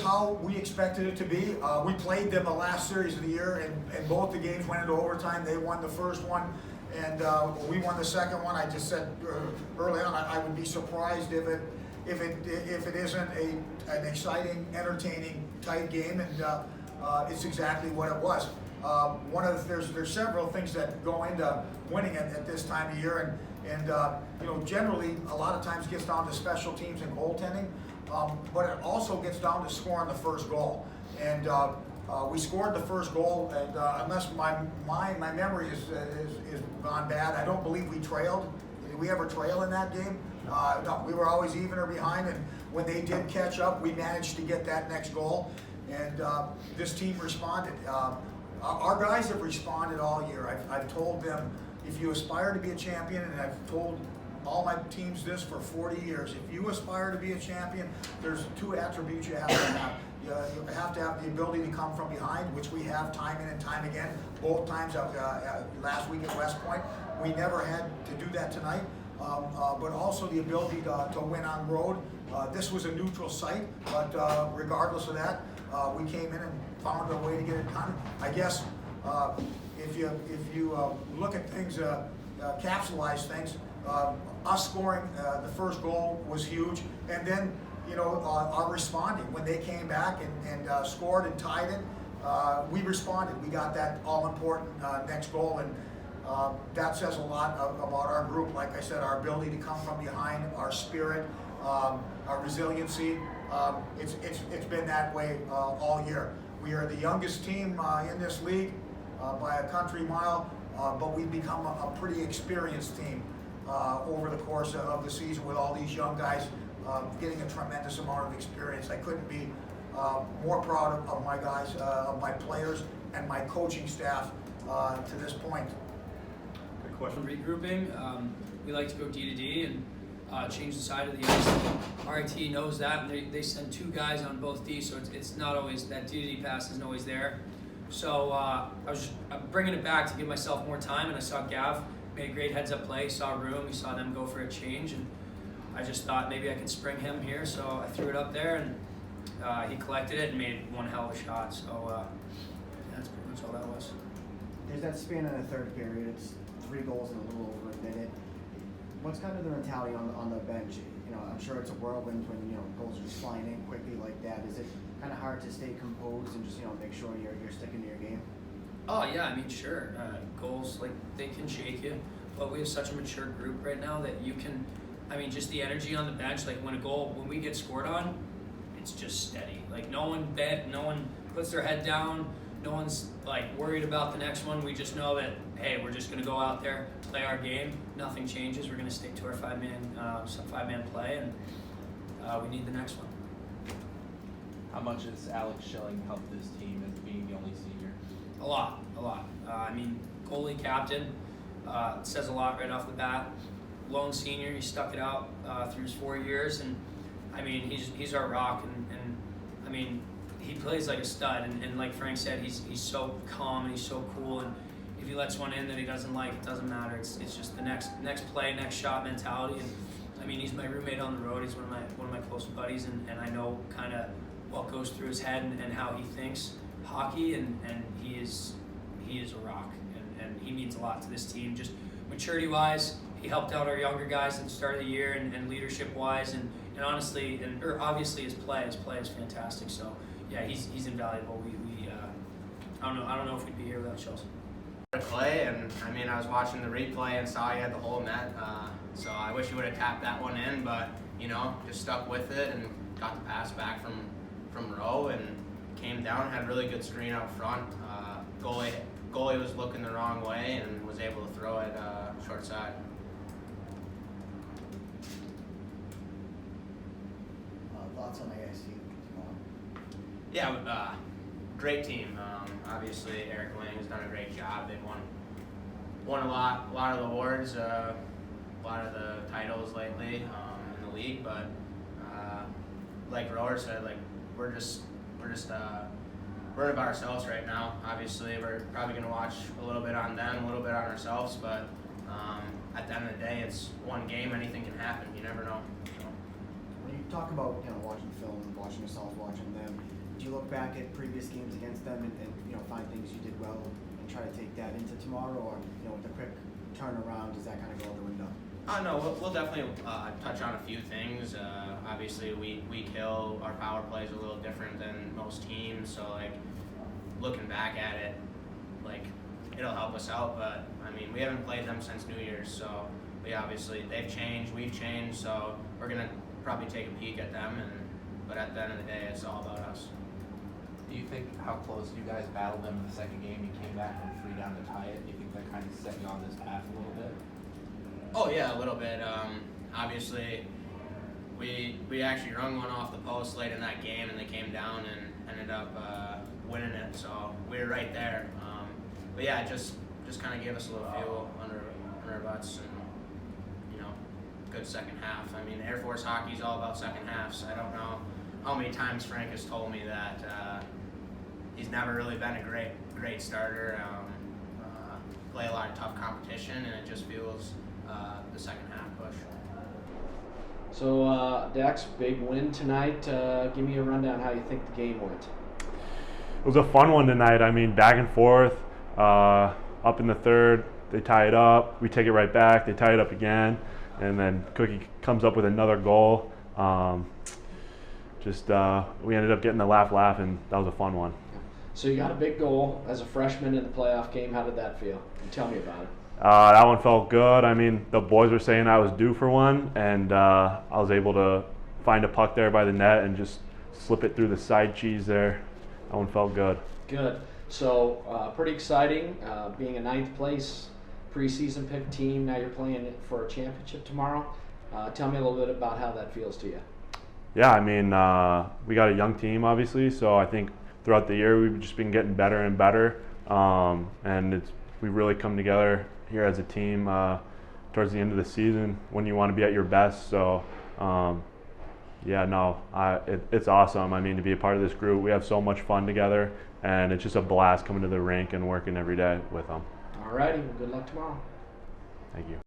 How we expected it to be. We played them the last series of the year, and both the games went into overtime. They won the first one, and we won the second one. I just said early on I would be surprised if it isn't an exciting, entertaining, tight game, and it's exactly what it was. There's several things that go into winning at this time of year, and generally a lot of times gets down to special teams and goaltending. But it also gets down to scoring the first goal, and we scored the first goal. And unless my memory is gone bad, I don't believe we trailed. Did we ever trail in that game? No, we were always even or behind. And when they did catch up, we managed to get that next goal. And this team responded. Our guys have responded all year. I've told them, if you aspire to be a champion, and I've told all my teams this for 40 years. If you aspire to be a champion, there's two attributes you have to have. You have to have the ability to come from behind, which we have time in and time again. Both times last week at West Point, we never had to do that tonight. But also the ability to win on the road. This was a neutral site, but regardless of that, we came in and found a way to get it done. I guess if you look at things, capsulize things. Us scoring the first goal was huge, and then our responding when they came back and scored and tied it. We responded. We got that all-important next goal, and that says a lot about our group. Like I said, our ability to come from behind, our spirit, our resiliency. It's been that way all year. We are the youngest team in this league by a country mile, but we've become a pretty experienced team over the course of the season with all these young guys getting a tremendous amount of experience. I couldn't be more proud of my guys, of my players, and my coaching staff to this point. Good question. Regrouping, we like to go D to D and change the side of the ice. RIT knows that, and they send two guys on both D, so it's not always, that D to D pass isn't always there. So I'm bringing it back to give myself more time, and I saw Gav made a great heads-up play, saw room, we saw them go for a change, and I just thought maybe I could spring him here, so I threw it up there, and he collected it and made one hell of a shot, so that's pretty much all that was. There's that span in the third period, it's 3 goals in a little over a minute. What's kind of the mentality on the bench? I'm sure it's a whirlwind when, goals are just flying in quickly like that. Is it kind of hard to stay composed and just, make sure you're sticking to your game? Oh yeah, I mean sure. Goals, like, they can shake you, but we have such a mature group right now that you can. I mean, just the energy on the bench. Like when we get scored on, it's just steady. Like no one puts their head down. No one's like worried about the next one. We just know that hey, we're just gonna go out there, play our game. Nothing changes. We're gonna stick to our five-man play, and we need the next one. How much has Alex Schilling helped this team as being the only senior? A lot. I mean, goalie captain, says a lot right off the bat. Lone senior, he stuck it out through his 4 years, and I mean, he's our rock, and I mean, he plays like a stud, and like Frank said, he's so calm and he's so cool, and if he lets one in that he doesn't like, it doesn't matter. It's just the next play, next shot mentality, and I mean, he's my roommate on the road. He's one of my close buddies, and I know kind of what goes through his head and how he thinks hockey, and he is a rock, and he means a lot to this team. Just maturity wise, he helped out our younger guys at the start of the year, and leadership wise, and honestly, or obviously his play is fantastic. So yeah, he's invaluable. We I don't know if we'd be here without Chelsea. Play, and I mean, I was watching the replay and saw he had the whole net, so I wish he would have tapped that one in, but just stuck with it and got the pass back from Rowe and came down, had a really good screen out front. Goalie was looking the wrong way and was able to throw it short side. Thoughts on the AST tomorrow? Yeah, great team. Obviously, Eric Lang has done a great job. They've won a lot of the awards, a lot of the titles lately in the league. But like Rower said, like we're just worried about ourselves right now. Obviously, we're probably going to watch a little bit on them, a little bit on ourselves. But at the end of the day, it's one game. Anything can happen. You never know. So. When you talk about, you know, watching film, watching yourselves, watching them. Do you look back at previous games against them and you know, find things you did well and try to take that into tomorrow, or, you know, with the quick turnaround, does that kind of go out the window? No, we'll definitely touch on a few things. Obviously, we kill our power plays a little different than most teams, so like looking back at it, like it'll help us out. But I mean, we haven't played them since New Year's, so they've changed, we've changed, so we're gonna probably take a peek at them. But at the end of the day, it's all about us. Do you think how close you guys battled them in the second game? You came back from 3 down to tie it. Do you think that kind of set you on this path a little bit? Oh yeah, a little bit. Obviously, we actually rung one off the post late in that game, and they came down and ended up winning it. So we were right there. But yeah, just kind of gave us a little fuel under our butts, and you know, good second half. I mean, Air Force hockey is all about second halves. I don't know how many times Frank has told me that he's never really been a great starter. Play a lot of tough competition, and it just fuels the second half push. So, Dax, big win tonight. Give me a rundown how you think the game went. It was a fun one tonight. I mean, back and forth. Up in the third, they tie it up. We take it right back. They tie it up again, and then Cookie comes up with another goal. We ended up getting the laugh, and that was a fun one. So you got a big goal as a freshman in the playoff game. How did that feel? Tell me about it. That one felt good. I mean, the boys were saying I was due for one, and I was able to find a puck there by the net and just slip it through the side cheese there. That one felt good. Good. So pretty exciting, being a 9th place preseason pick team. Now you're playing for a championship tomorrow. Tell me a little bit about how that feels to you. Yeah, I mean, we got a young team, obviously, so I think throughout the year we've just been getting better and better, and we've really come together here as a team towards the end of the season when you want to be at your best. So, it's awesome. I mean, to be a part of this group, we have so much fun together, and it's just a blast coming to the rink and working every day with them. All righty. Well, good luck tomorrow. Thank you.